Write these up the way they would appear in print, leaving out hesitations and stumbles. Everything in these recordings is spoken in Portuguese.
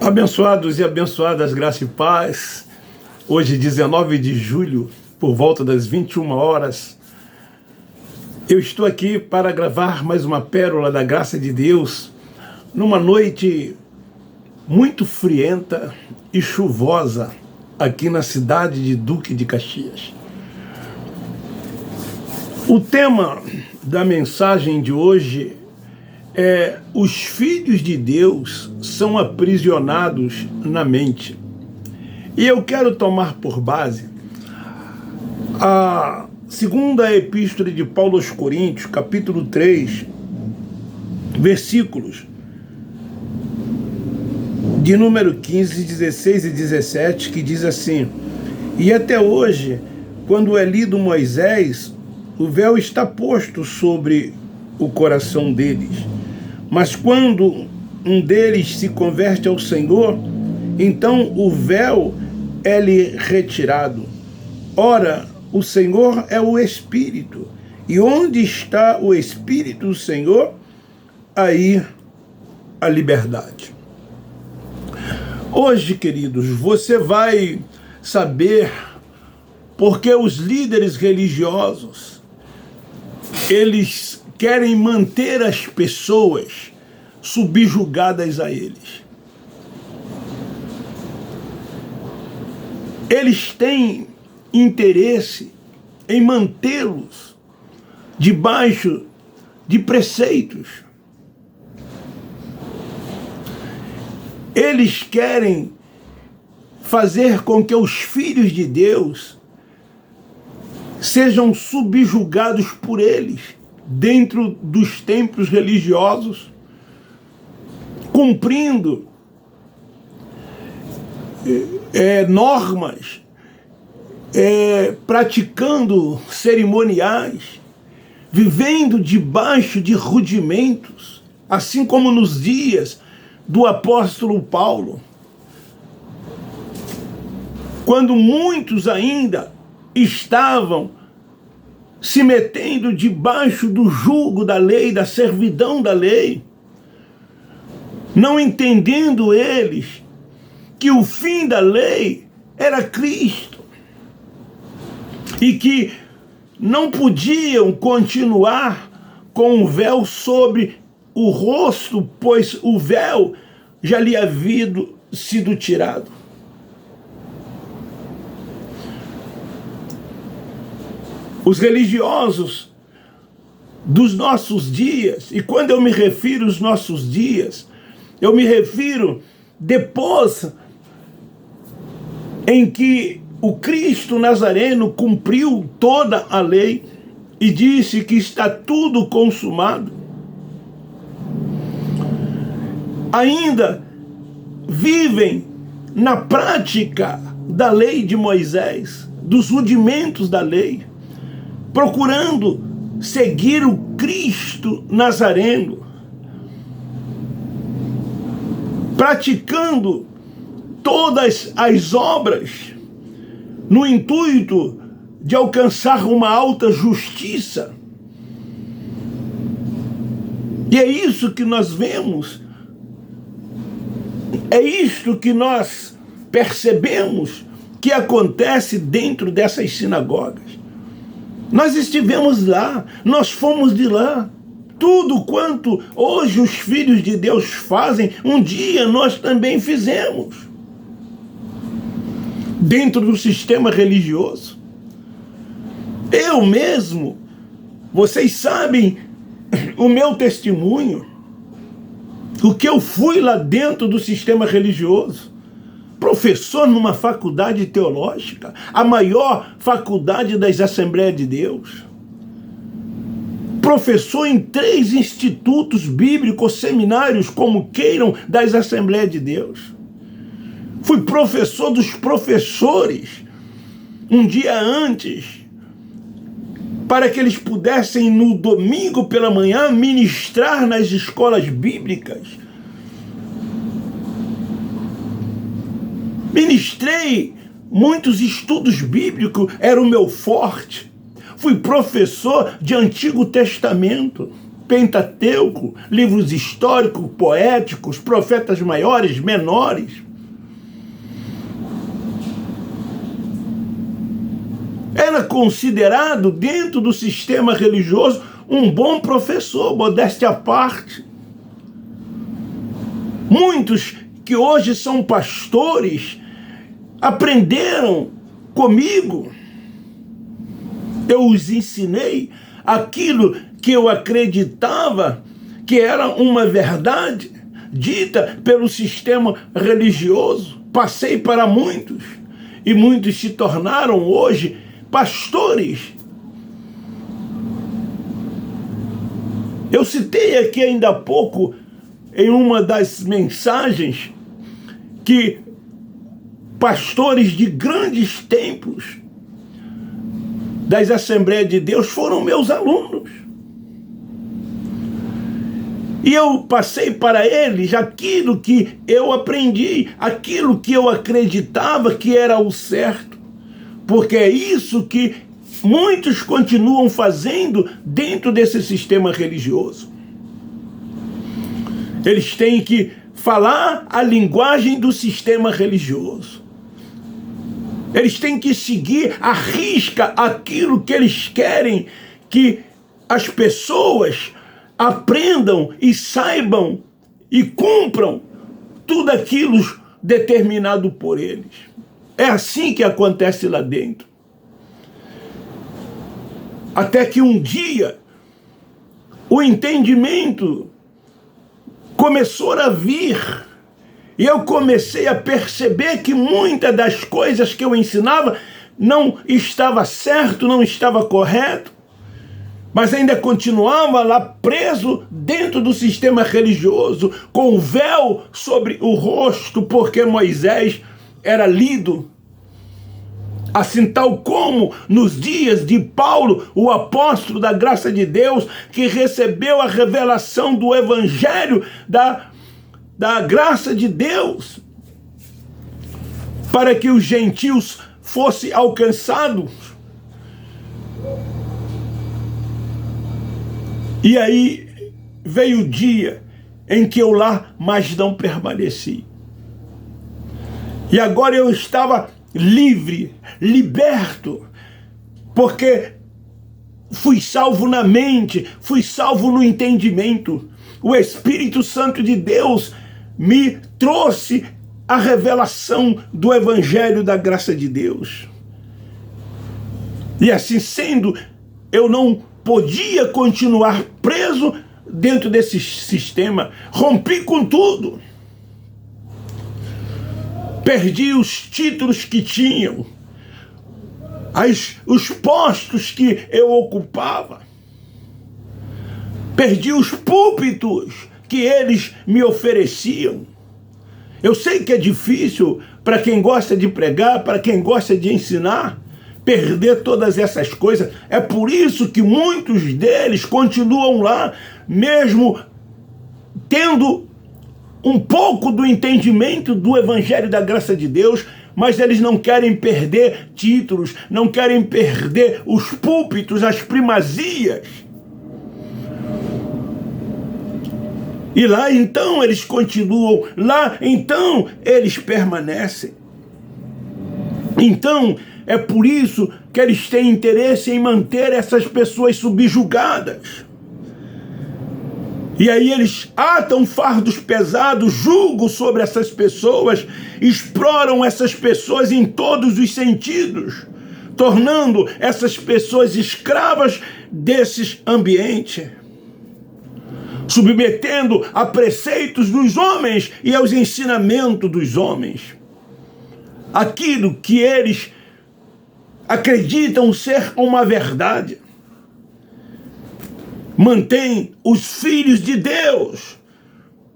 Abençoados e abençoadas, graça e paz. Hoje, 19 de julho, por volta das 21 horas, eu estou aqui para gravar mais uma pérola da graça de Deus, numa noite muito frienta e chuvosa, aqui na cidade de Duque de Caxias. O tema da mensagem de hoje é: os filhos de Deus são aprisionados na mente. E eu quero tomar por base a segunda epístola de Paulo aos Coríntios, capítulo 3, versículos de número 15, 16 e 17, que diz assim: e até hoje, quando é lido Moisés, o véu está posto sobre o coração deles. Mas quando um deles se converte ao Senhor, então o véu é-lhe retirado. Ora, o Senhor é o Espírito, e onde está o Espírito do Senhor, aí a liberdade. Hoje, queridos, você vai saber porque os líderes religiosos, eles querem manter as pessoas subjugadas a eles. Eles têm interesse em mantê-los debaixo de preceitos. Eles querem fazer com que os filhos de Deus sejam subjugados por eles, dentro dos templos religiosos, cumprindo normas, praticando cerimoniais, vivendo debaixo de rudimentos, assim como nos dias do apóstolo Paulo, quando muitos ainda estavam se metendo debaixo do jugo da lei, da servidão da lei, não entendendo eles que o fim da lei era Cristo e que não podiam continuar com o véu sobre o rosto, pois o véu já lhe havia sido tirado. Os religiosos dos nossos dias, e quando eu me refiro aos nossos dias, eu me refiro depois em que o Cristo Nazareno cumpriu toda a lei e disse que está tudo consumado. Ainda vivem na prática da lei de Moisés, dos rudimentos da lei, procurando seguir o Cristo Nazareno, praticando todas as obras no intuito de alcançar uma alta justiça. E é isso que nós vemos, é isto que nós percebemos que acontece dentro dessas sinagogas. Nós estivemos lá, nós fomos de lá. Tudo quanto hoje os filhos de Deus fazem, um dia nós também fizemos. Dentro do sistema religioso. Eu mesmo, vocês sabem o meu testemunho, o que eu fui lá dentro do sistema religioso. Professor numa faculdade teológica, a maior faculdade das Assembleias de Deus. Professor em 3 institutos bíblicos, seminários, como queiram, das Assembleias de Deus. Fui professor dos professores, um dia antes, para que eles pudessem, no domingo pela manhã, ministrar nas escolas bíblicas. Ministrei muitos estudos bíblicos, era o meu forte. Fui professor de Antigo Testamento, Pentateuco, livros históricos, poéticos, profetas maiores, menores. Era considerado, dentro do sistema religioso, um bom professor, modéstia à parte. Muitos que hoje são pastores aprenderam comigo. Eu os ensinei aquilo que eu acreditava que era uma verdade dita pelo sistema religioso. Passei para muitos, e muitos se tornaram hoje pastores. Eu citei aqui ainda há pouco, em uma das mensagens, que pastores de grandes templos das Assembleias de Deus foram meus alunos. E eu passei para eles aquilo que eu aprendi, aquilo que eu acreditava que era o certo, porque é isso que muitos continuam fazendo dentro desse sistema religioso. Eles têm que falar a linguagem do sistema religioso. Eles têm que seguir à risca aquilo que eles querem que as pessoas aprendam e saibam e cumpram tudo aquilo determinado por eles. É assim que acontece lá dentro. Até que um dia o entendimento começou a vir e eu comecei a perceber que muitas das coisas que eu ensinava não estava certo, não estava correto, mas ainda continuava lá preso dentro do sistema religioso, com o véu sobre o rosto, porque Moisés era lido. Assim tal como nos dias de Paulo, o apóstolo da graça de Deus, que recebeu a revelação do evangelho da graça de Deus, para que os gentios fossem alcançados. E aí veio o dia em que eu lá mais não permaneci. E agora eu estava livre, liberto, porque fui salvo na mente, fui salvo no entendimento. O Espírito Santo de Deus me trouxe a revelação do Evangelho da graça de Deus. E assim sendo, eu não podia continuar preso dentro desse sistema. Rompi com tudo. Perdi os títulos que tinham, os postos que eu ocupava. Perdi os púlpitos que eles me ofereciam. Eu sei que é difícil para quem gosta de pregar, para quem gosta de ensinar, perder todas essas coisas. É por isso que muitos deles continuam lá, mesmo tendo um pouco do entendimento do Evangelho da graça de Deus, mas eles não querem perder títulos, não querem perder os púlpitos, as primazias. E lá então eles continuam, lá então eles permanecem. Então é por isso que eles têm interesse em manter essas pessoas subjugadas. E aí eles atam fardos pesados, julgam sobre essas pessoas, exploram essas pessoas em todos os sentidos, tornando essas pessoas escravas desses ambientes, submetendo a preceitos dos homens e aos ensinamentos dos homens. Aquilo que eles acreditam ser uma verdade. Mantém os filhos de Deus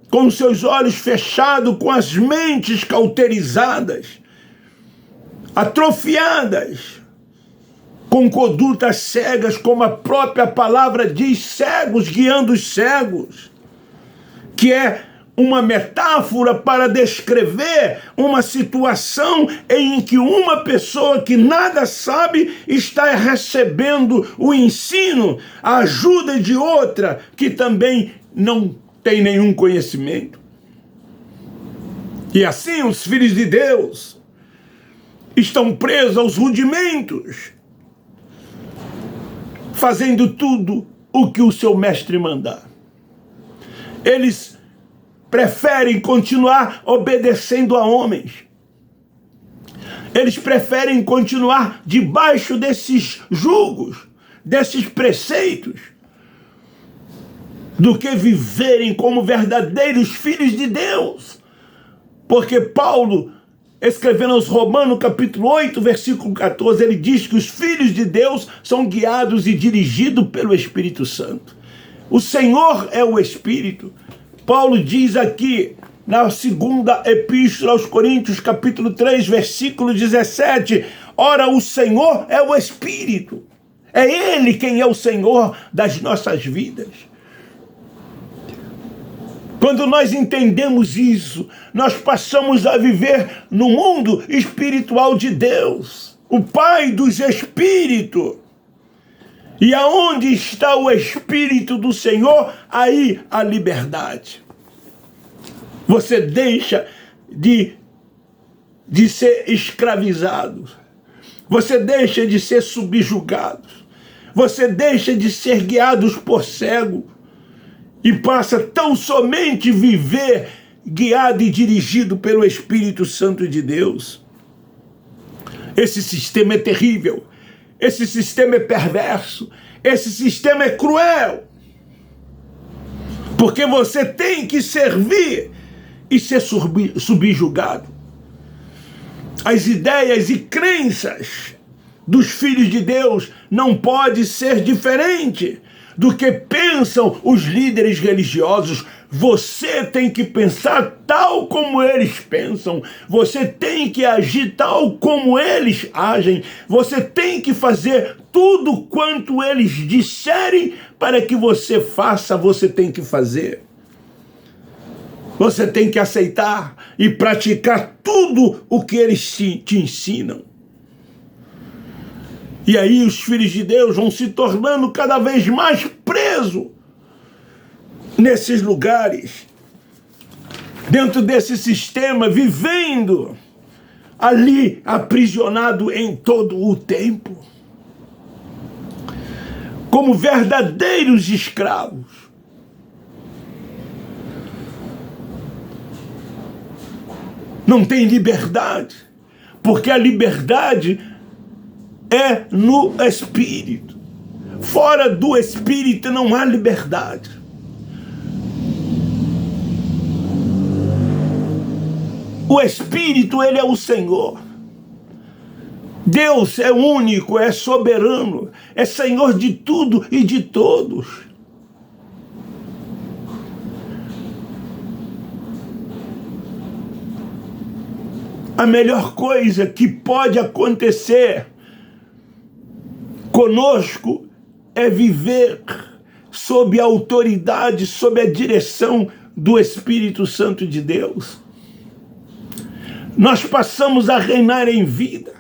com seus olhos fechados, com as mentes cauterizadas, atrofiadas, com condutas cegas, como a própria palavra diz, cegos guiando os cegos, que é uma metáfora para descrever uma situação em que uma pessoa que nada sabe está recebendo o ensino, a ajuda de outra que também não tem nenhum conhecimento. E assim os filhos de Deus estão presos aos rudimentos, fazendo tudo o que o seu mestre mandar. Eles preferem continuar obedecendo a homens. Eles preferem continuar debaixo desses julgos, desses preceitos, do que viverem como verdadeiros filhos de Deus. Porque Paulo, escrevendo aos Romanos, capítulo 8, versículo 14, ele diz que os filhos de Deus são guiados e dirigidos pelo Espírito Santo. O Senhor é o Espírito. Paulo diz aqui, na segunda epístola aos Coríntios, capítulo 3, versículo 17, ora, o Senhor é o Espírito. É Ele quem é o Senhor das nossas vidas. Quando nós entendemos isso, nós passamos a viver no mundo espiritual de Deus, o Pai dos Espíritos. E aonde está o Espírito do Senhor, aí a liberdade. Você deixa de ser escravizado. Você deixa de ser subjugado. Você deixa de ser guiado por cego. E passa tão somente viver guiado e dirigido pelo Espírito Santo de Deus. Esse sistema é terrível. Esse sistema é perverso. Esse sistema é cruel. Porque você tem que servir e ser subjugado. As ideias e crenças dos filhos de Deus não pode ser diferente do que pensam os líderes religiosos. Você tem que pensar tal como eles pensam. Você tem que agir tal como eles agem. Você tem que fazer tudo quanto eles disserem para que você faça, você tem que fazer. Você tem que aceitar e praticar tudo o que eles te ensinam. E aí os filhos de Deus vão se tornando cada vez mais presos nesses lugares, dentro desse sistema, vivendo ali aprisionado em todo o tempo, como verdadeiros escravos. Não tem liberdade, porque a liberdade é no Espírito. Fora do Espírito não há liberdade. O Espírito, ele é o Senhor. Deus é único, é soberano, é Senhor de tudo e de todos. A melhor coisa que pode acontecer conosco é viver sob a autoridade, sob a direção do Espírito Santo de Deus. Nós passamos a reinar em vida.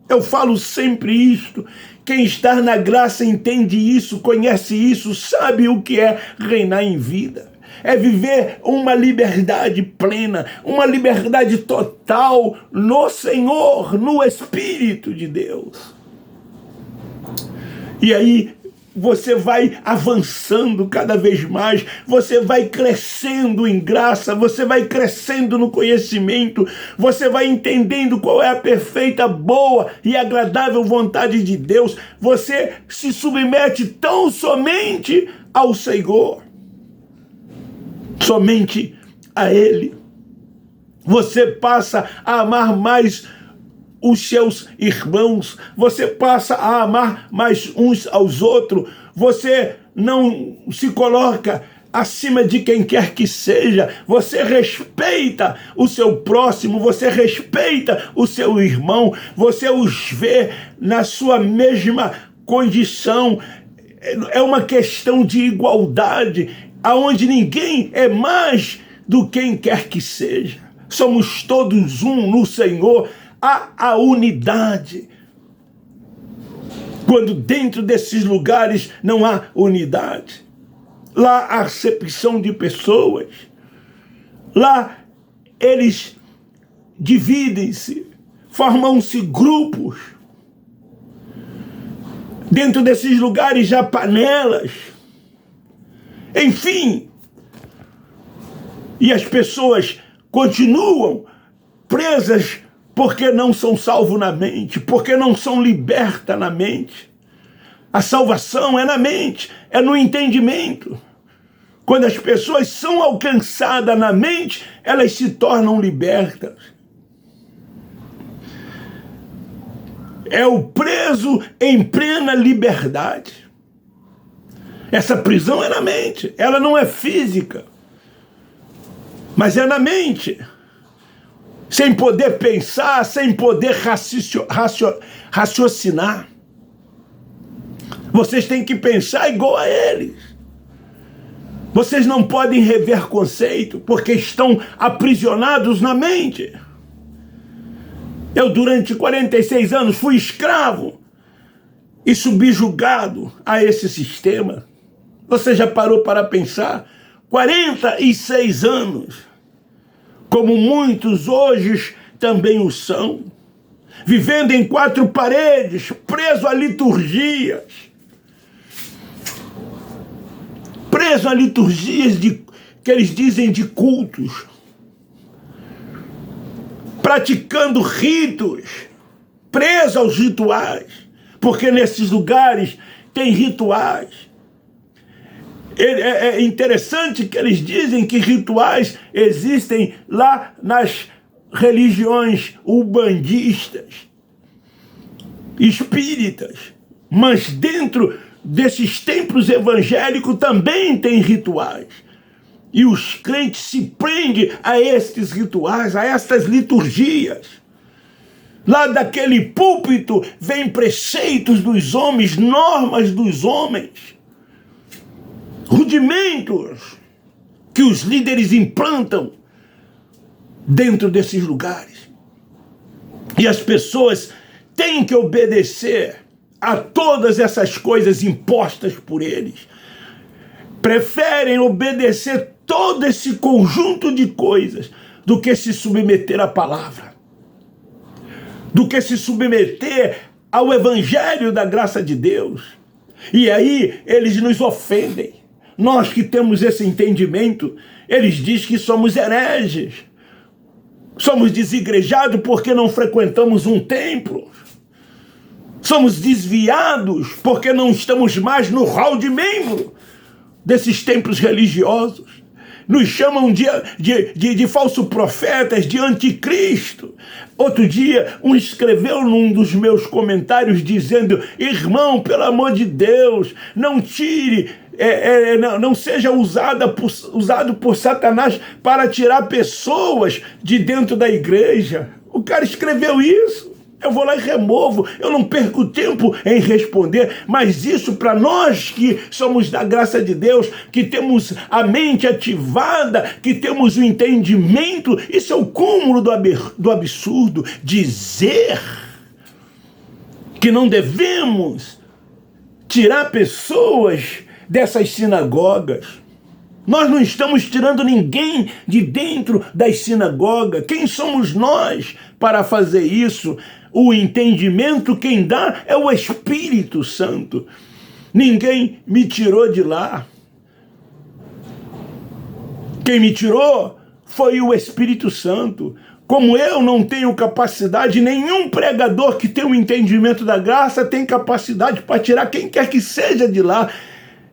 Eu falo sempre isto. Quem está na graça entende isso, conhece isso, sabe o que é reinar em vida. É viver uma liberdade plena, uma liberdade total no Senhor, no Espírito de Deus. E aí você vai avançando cada vez mais, você vai crescendo em graça, você vai crescendo no conhecimento, você vai entendendo qual é a perfeita, boa e agradável vontade de Deus. Você se submete tão somente ao Senhor, somente a Ele. Você passa a amar mais os seus irmãos, você passa a amar mais uns aos outros, você não se coloca acima de quem quer que seja, você respeita o seu próximo, você respeita o seu irmão, você os vê na sua mesma condição. É uma questão de igualdade, aonde ninguém é mais do quem quer que seja. Somos todos um no Senhor. Há a unidade. Quando dentro desses lugares não há unidade, lá há acepção de pessoas, lá eles dividem-se, formam-se grupos. Dentro desses lugares já panelas. Enfim. E as pessoas continuam presas porque não são salvos na mente, porque não são libertas na mente. A salvação é na mente, é no entendimento. Quando as pessoas são alcançadas na mente, elas se tornam libertas. É o preso em plena liberdade. Essa prisão é na mente, ela não é física, mas é na mente. Sem poder pensar, sem poder raciocinar. Vocês têm que pensar igual a eles. Vocês não podem rever conceito, porque estão aprisionados na mente. Eu, durante 46 anos, fui escravo e subjugado a esse sistema. Você já parou para pensar? 46 anos, como muitos hoje também o são, vivendo em 4 paredes, preso a liturgias, preso a liturgias que eles dizem de cultos, praticando ritos, preso aos rituais, porque nesses lugares tem rituais. É interessante que eles dizem que rituais existem lá nas religiões umbandistas, espíritas, mas dentro desses templos evangélicos também tem rituais. E os crentes se prendem a estes rituais, a estas liturgias. Lá daquele púlpito vem preceitos dos homens, normas dos homens, rudimentos que os líderes implantam dentro desses lugares. E as pessoas têm que obedecer a todas essas coisas impostas por eles. Preferem obedecer todo esse conjunto de coisas do que se submeter à palavra, do que se submeter ao evangelho da graça de Deus. E aí eles nos ofendem. Nós que temos esse entendimento, eles dizem que somos hereges, somos desigrejados porque não frequentamos um templo, somos desviados porque não estamos mais no hall de membro desses templos religiosos. Nos chamam de falsos profetas, de anticristo. Outro dia, um escreveu num dos meus comentários dizendo: irmão, pelo amor de Deus, não tire, não seja usado por Satanás para tirar pessoas de dentro da igreja. O cara escreveu isso. Eu vou lá e removo, eu não perco tempo em responder, mas isso para nós que somos da graça de Deus, que temos a mente ativada, que temos o entendimento, isso é o cúmulo do absurdo. Dizer que não devemos tirar pessoas dessas sinagogas. Nós não estamos tirando ninguém de dentro das sinagogas. Quem somos nós para fazer isso? O entendimento quem dá é o Espírito Santo. Ninguém me tirou de lá. Quem me tirou foi o Espírito Santo. Como eu não tenho capacidade, nenhum pregador que tem o entendimento da graça tem capacidade para tirar quem quer que seja de lá.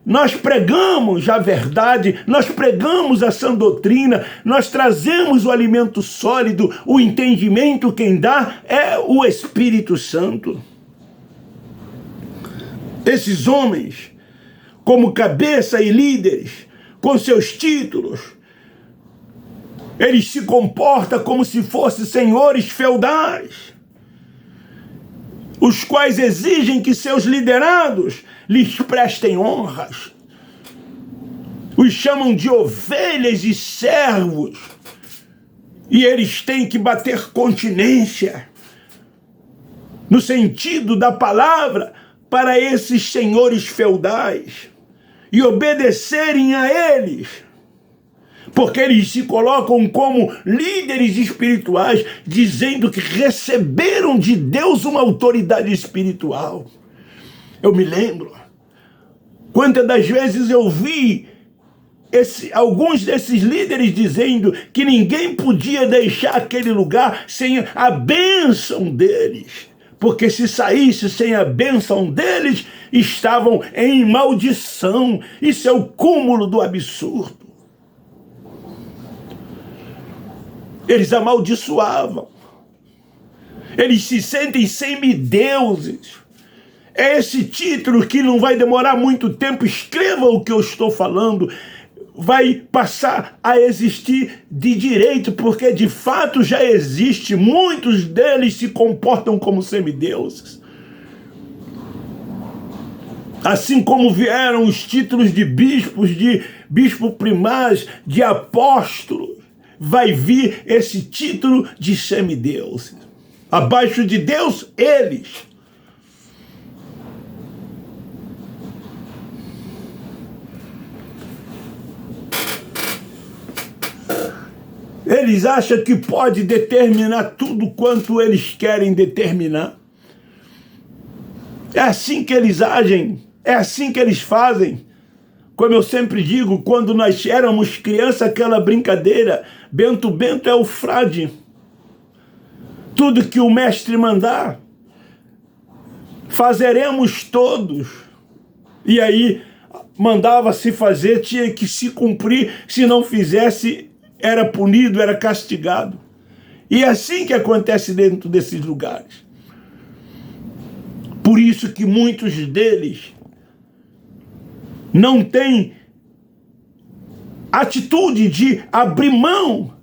Nós pregamos a verdade, nós pregamos a sã doutrina, nós trazemos o alimento sólido, o entendimento quem dá é o Espírito Santo. Esses homens, como cabeça e líderes, com seus títulos, eles se comportam como se fossem senhores feudais, os quais exigem que seus liderados lhes prestem honras. Os chamam de ovelhas e servos. E eles têm que bater continência, no sentido da palavra, para esses senhores feudais e obedecerem a eles, porque eles se colocam como líderes espirituais, dizendo que receberam de Deus uma autoridade espiritual. Eu me lembro, quantas das vezes eu vi alguns desses líderes dizendo que ninguém podia deixar aquele lugar sem a bênção deles, porque se saísse sem a bênção deles, estavam em maldição. Isso é o cúmulo do absurdo. Eles amaldiçoavam. Eles se sentem semideuses. É esse título que não vai demorar muito tempo, escreva o que eu estou falando, vai passar a existir de direito, porque de fato já existe. Muitos deles se comportam como semideuses. Assim como vieram os títulos de bispos, de bispo primaz, de apóstolo, vai vir esse título de semideuses. Abaixo de Deus, eles. Eles acham que pode determinar tudo quanto eles querem determinar. É assim que eles agem, é assim que eles fazem. Como eu sempre digo, quando nós éramos crianças, aquela brincadeira, Bento é o frade. Tudo que o mestre mandar, fazeremos todos. E aí, mandava-se fazer, tinha que se cumprir, se não fizesse, era punido, era castigado. E é assim que acontece dentro desses lugares. Por isso que muitos deles não têm atitude de abrir mão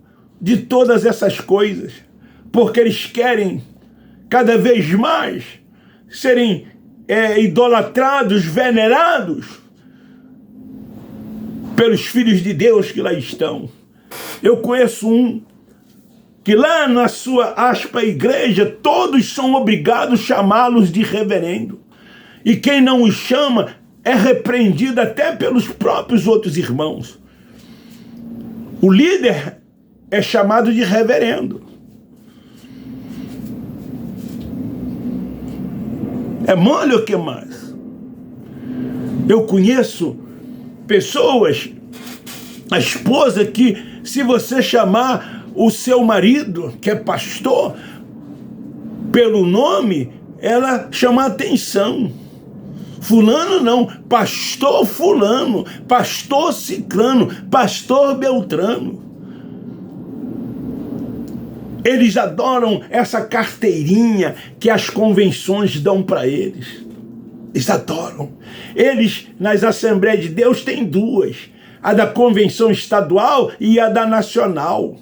de todas essas coisas, porque eles querem cada vez mais serem idolatrados, venerados pelos filhos de Deus que lá estão. Eu conheço um que lá na sua igreja, todos são obrigados a chamá-los de reverendo. E quem não os chama é repreendido até pelos próprios outros irmãos. O líder é chamado de reverendo. É mole o que mais? Eu conheço pessoas, a esposa que, se você chamar o seu marido, que é pastor, pelo nome, ela chama a atenção. Fulano não, pastor fulano, pastor ciclano, pastor beltrano. Eles adoram essa carteirinha que as convenções dão para eles. Eles adoram. Eles, nas Assembleias de Deus, têm duas. A da convenção estadual e a da nacional.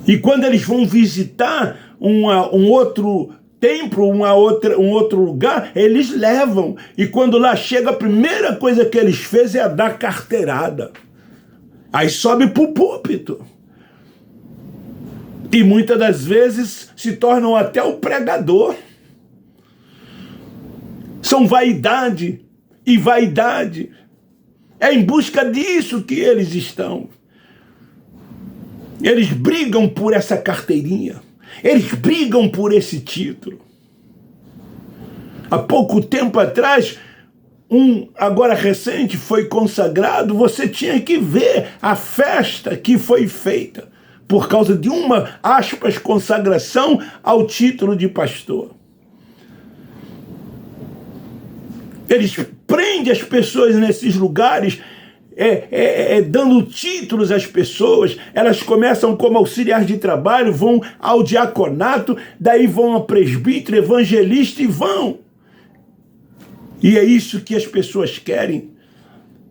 E quando eles vão visitar um outro templo, um outro lugar, eles levam. E quando lá chega, a primeira coisa que eles fez é a dar carteirada. Aí sobe para o púlpito. E muitas das vezes se tornam até o pregador. São vaidade e vaidade. É em busca disso que eles estão. Eles brigam por essa carteirinha. Eles brigam por esse título. Há pouco tempo atrás, agora recente, foi consagrado. Você tinha que ver a festa que foi feita por causa de uma, aspas, consagração ao título de pastor. Eles prendem as pessoas nesses lugares, dando títulos às pessoas. Elas começam como auxiliar de trabalho, vão ao diaconato, daí vão a presbítero, evangelista e vão. E é isso que as pessoas querem.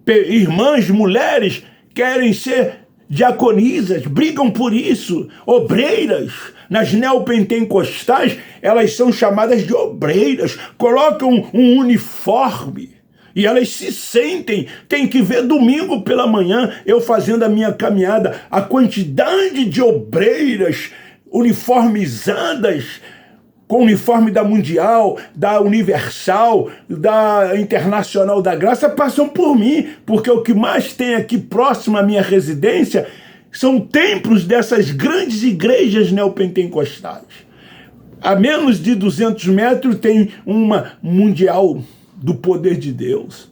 Irmãs, mulheres, querem ser diaconisas, brigam por isso. Obreiras, nas neopentecostais, elas são chamadas de obreiras, colocam um uniforme E elas se sentem, tem que ver domingo pela manhã, eu fazendo a minha caminhada, a quantidade de obreiras uniformizadas, com o uniforme da Mundial, da Universal, da Internacional da Graça, passam por mim, porque o que mais tem aqui próximo à minha residência são templos dessas grandes igrejas neopentecostais. A menos de 200 metros tem uma Mundial do Poder de Deus.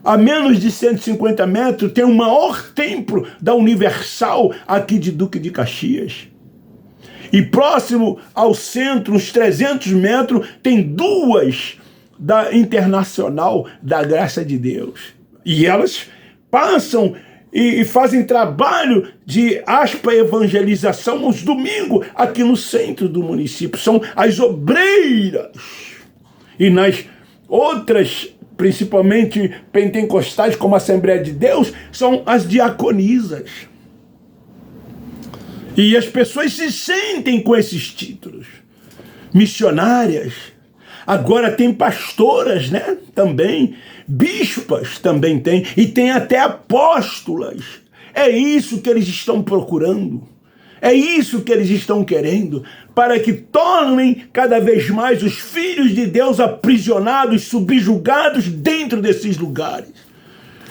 A menos de 150 metros tem o maior templo da Universal aqui de Duque de Caxias. E próximo ao centro, uns 300 metros, tem duas da Internacional da Graça de Deus. E elas passam e fazem trabalho de evangelização nos domingos aqui no centro do município. São as obreiras. E nas outras, principalmente pentecostais, como a Assembleia de Deus, são as diaconisas. E as pessoas se sentem com esses títulos. Missionárias. Agora tem pastoras, né? Também. Bispas também tem. E tem até apóstolas. É isso que eles estão procurando. É isso que eles estão querendo. Para que tornem cada vez mais os filhos de Deus aprisionados, subjugados dentro desses lugares.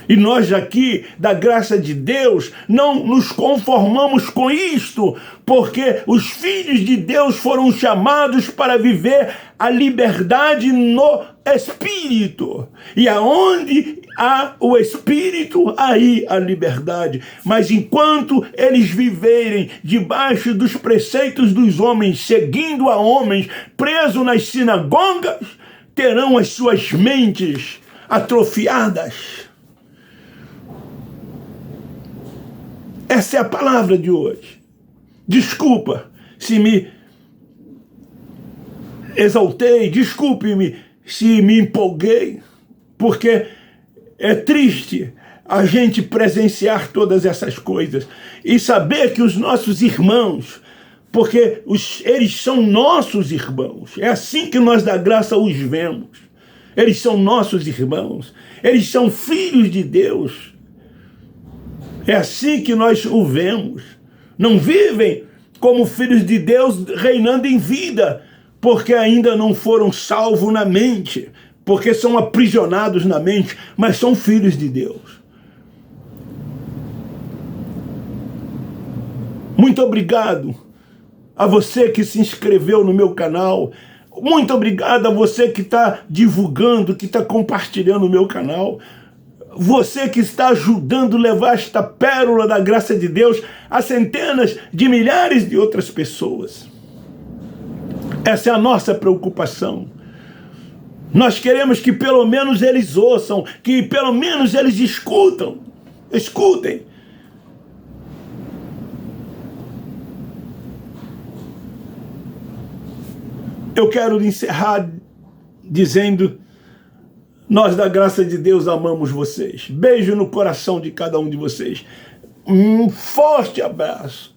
E nós aqui, da graça de Deus, não nos conformamos com isto, porque os filhos de Deus foram chamados para viver a liberdade no Espírito. E aonde há o Espírito, aí a liberdade. Mas enquanto eles viverem debaixo dos preceitos dos homens, seguindo a homens, presos nas sinagogas, terão as suas mentes atrofiadas. Essa é a palavra de hoje. Desculpa se me exaltei, desculpe-me se me empolguei, porque é triste a gente presenciar todas essas coisas e saber que os nossos irmãos, porque eles são nossos irmãos, é assim que nós da graça os vemos. Eles são nossos irmãos, eles são filhos de Deus. É assim que nós o vemos. Não vivem como filhos de Deus reinando em vida, porque ainda não foram salvos na mente, porque são aprisionados na mente, mas são filhos de Deus. Muito obrigado a você que se inscreveu no meu canal. Muito obrigado a você que está divulgando, que está compartilhando o meu canal. Você que está ajudando a levar esta pérola da graça de Deus a centenas de milhares de outras pessoas. Essa é a nossa preocupação. Nós queremos que pelo menos eles ouçam, que pelo menos eles escutem. Eu quero encerrar dizendo: nós da graça de Deus amamos vocês. Beijo no coração de cada um de vocês. Um forte abraço.